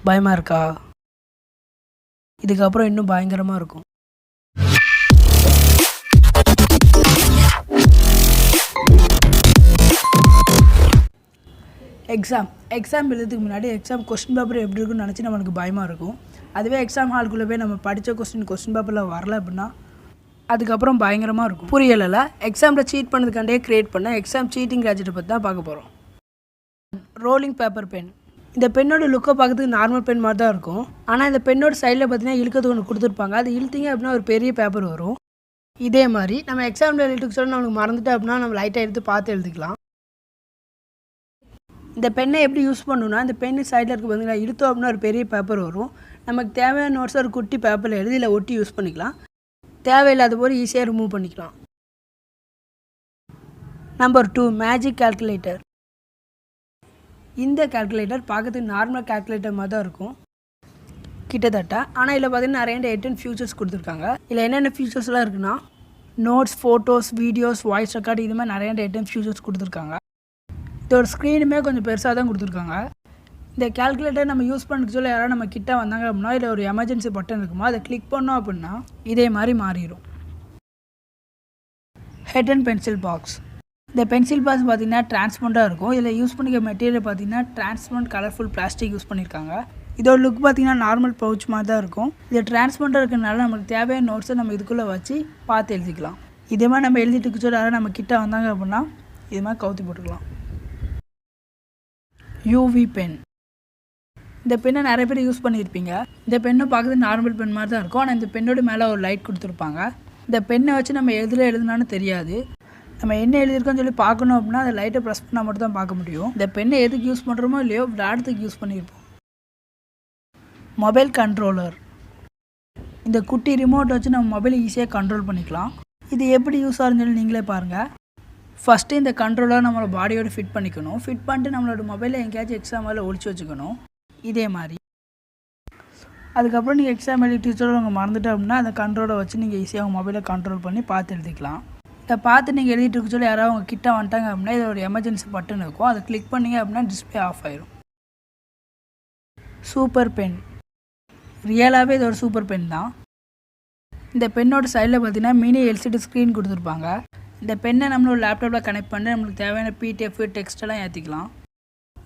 பயமாக இருக்கா? இதுக்கப்புறம் இன்னும் பயங்கரமாக இருக்கும். எக்ஸாம் எழுதுறதுக்கு முன்னாடி எக்ஸாம் கொஸ்டின் பேப்பர் எப்படி இருக்குன்னு நினச்சி நம்மளுக்கு பயமாக இருக்கும். அதுவே எக்ஸாம் ஹாலுக்குள்ளே போய் நம்ம படித்த கொஸ்டின் பேப்பரில் வரல அப்படின்னா அதுக்கப்புறம் பயங்கரமாக இருக்கும். புரியலை. எக்ஸாமில் சீட் பண்ணதுக்காண்டே க்ரியேட் பண்ண எக்ஸாம் சீட்டிங் கேஜெட்டை பற்றி தான் பார்க்க போகிறோம். Rolling paper pen. இந்த பெண்ணோட லுக்கை பார்க்கறதுக்கு நார்மல் பென் மாதிரி தான் இருக்கும். ஆனால் இந்த பெண்ணோட சைடில் பார்த்தீங்கன்னா இழுக்கிறதுக்கு ஒன்று கொடுத்துருப்பாங்க. அது இழுத்தீங்க அப்படின்னா ஒரு பெரிய பேப்பர் வரும். இதே மாதிரி நம்ம எக்ஸாமில் எழுதிட்டு சொல்ல நம்மளுக்கு மறந்துட்டு அப்படின்னா நம்ம லைட்டாக எடுத்து பார்த்து எழுதிக்கலாம். இந்த பெண்ணை எப்படி யூஸ் பண்ணணும்னா, இந்த பெண்ணு சைடில் இருக்க பார்த்தீங்கன்னா இழுத்தோம் அப்படின்னா ஒரு பெரிய பேப்பர் வரும். நமக்கு தேவையான நோட்ஸ் ஒரு குட்டி பேப்பரில் எழுதி இல்லை ஒட்டி யூஸ் பண்ணிக்கலாம். தேவையில்லாத போது ஈஸியாக ரிமூவ் பண்ணிக்கலாம். Number 2 magic calculator. இந்த கால்குலேட்டர் பார்க்கறதுக்கு நார்மல் கால்குலேட்டர் மாதிரி தான் இருக்கும் கிட்டத்தட்ட. ஆனால் இதில் பார்த்தீங்கன்னா நிறைய எட்டன் ஃபியூச்சர்ஸ் கொடுத்துருக்காங்க. இதில் என்னென்ன ஃபியூச்சர்ஸ்லாம் இருக்குன்னா notes, photos, videos, voice record, இது மாதிரி நிறைய எட்டன் ஃபியூச்சர்ஸ் கொடுத்துருக்காங்க. இதோட ஸ்க்ரீனுமே கொஞ்சம் பெருசாக தான் கொடுத்துருக்காங்க. இந்த கால்குலேட்டர் நம்ம யூஸ் பண்ணுறது சொல்ல யாராவது நம்ம கிட்ட வந்தாங்க அப்படின்னா இதில் ஒரு எமர்ஜென்சி பட்டன் இருக்குமா, அதை கிளிக் பண்ணோம் அப்படின்னா இதே மாதிரி மாறிடும். Head and pencil box. இந்த பென்சில் பாக்ஸ் பார்த்தீங்கன்னா டிரான்ஸ்பரண்டாக இருக்கும். இதில் யூஸ் பண்ணிக்க மெட்டீரியல் பார்த்தீங்கன்னா டிரான்ஸ்பரண்ட் கலர்ஃபுல் பிளாஸ்டிக் யூஸ் பண்ணியிருக்காங்க. இதோட லுக் பார்த்தீங்கன்னா நார்மல் பவுச் மாதிரி தான் இருக்கும். இது டிரான்ஸ்பரண்டாக இருக்கிறதுனால நமக்கு தேவையான நோட்ஸை நம்ம இதுக்குள்ளே வச்சு பார்த்து எழுதிக்கலாம். இதே மாதிரி நம்ம எழுதிட்டு சொல்ல யாராவது நம்ம கிட்ட வந்தாங்க அப்படின்னா இது மாதிரி கவுத்தி போட்டுக்கலாம். UV pen. இந்த பெண்ணை நிறைய பேர் யூஸ் பண்ணியிருப்பீங்க. இந்த பெண்ணும் பார்க்குறது நார்மல் பென் மாதிரி தான் இருக்கும். ஆனால் இந்த பெண்ணோட மேலே ஒரு லைட் கொடுத்துருப்பாங்க. இந்த பெண்ணை வச்சு நம்ம எழுதுனான்னு தெரியாது. நம்ம என்ன எழுதியிருக்கோன்னு சொல்லி பார்க்கணும் அப்படின்னா அந்த லைட்டை ப்ரெஸ் பண்ணால் மட்டும் தான் பார்க்க முடியும். இந்த பெண்ணை எதுக்கு யூஸ் பண்ணுறோமோ இல்லையோ விளையாடுறதுக்கு யூஸ் பண்ணியிருப்போம். Mobile controller. இந்த குட்டி ரிமோட் வச்சு நம்ம மொபைலை ஈஸியாக கண்ட்ரோல் பண்ணிக்கலாம். இது எப்படி யூஸ் ஆகுதுன்னு சொல்லி நீங்களே பாருங்கள். ஃபஸ்ட்டு இந்த கண்ட்ரோலர் நம்மளோட பாடியோட ஃபிட் பண்ணிக்கணும். ஃபிட் பண்ணிட்டு நம்மளோட மொபைலில் எங்கேயாச்சும் எக்ஸாம் மேலே ஒழிச்சு வச்சுக்கணும். இதே மாதிரி அதுக்கப்புறம் நீங்கள் எக்ஸாம் எழுதி டீச்சரோட உங்கள் மறந்துட்டு அப்படின்னா அந்த கண்ட்ரோலை வச்சு நீங்கள் ஈஸியாக உங்கள் மொபைலை கண்ட்ரோல் பண்ணி பார்த்து எழுதிக்கலாம். இதை பார்த்து நீங்கள் எழுதிட்டு இருக்க சொல்லி யாராவது உங்கள் கிட்ட வந்துட்டாங்க அப்படின்னா இதோட எமர்ஜென்சி பட்டன் இருக்கும். அதை கிளிக் பண்ணிங்க அப்படின்னா டிஸ்பிளே ஆஃப் ஆயிரும். Super pen. ரியலாகவே இது ஒரு சூப்பர் பென் தான். இந்த பெண்ணோட சைடில் பார்த்தீங்கன்னா மினி எல்சிடி ஸ்க்ரீன் கொடுத்துருப்பாங்க. இந்த பெண்ணை நம்மளோட லேப்டாப்பில் கனெக்ட் பண்ணி நம்மளுக்கு தேவையான பிடிஎஃப் டெக்ஸ்ட்டெல்லாம் ஏற்றிக்கலாம்.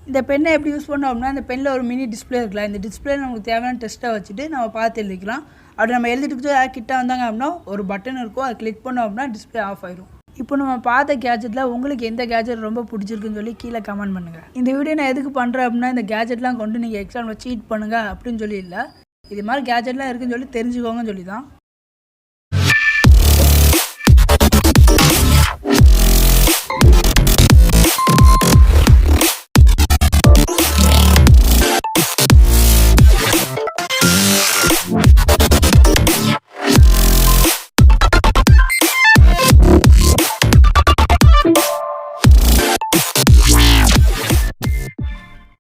இந்த பெண்ணை எப்படி யூஸ் பண்ணோம் அப்படின்னா இந்த பெண்ணில் ஒரு மினி டிஸ்பிளே இருக்கலாம். இந்த டிஸ்பிளே நமக்கு தேவையான டெஸ்ட்டை வச்சுட்டு நம்ம பார்த்து எழுதிக்கலாம். அப்படி நம்ம எழுதிட்டு யார் கிட்ட வந்தாங்க அப்படின்னா ஒரு பட்டன் இருக்கும். அதை கிளிக் பண்ணோம் அப்படின்னா டிஸ்பிளே ஆஃப் ஆயிடும். இப்போ நம்ம பார்த்த கேஜெட்டில் உங்களுக்கு எந்த கேஜெட் ரொம்ப பிடிச்சிருக்குன்னு சொல்லி கீழே கமெண்ட் பண்ணுங்கள். இந்த வீடியோ நான் எதுக்கு பண்ணுறேன் அப்படின்னா இந்த கேஜெட்லாம் கொண்டு நீங்கள் எக்ஸாமில் சீட் பண்ணுங்கள் அப்படின்னு சொல்லி இல்லை, இது மாதிரி கேஜெட்லாம் இருக்குன்னு சொல்லி தெரிஞ்சுக்கோங்கன்னு சொல்லி தான்.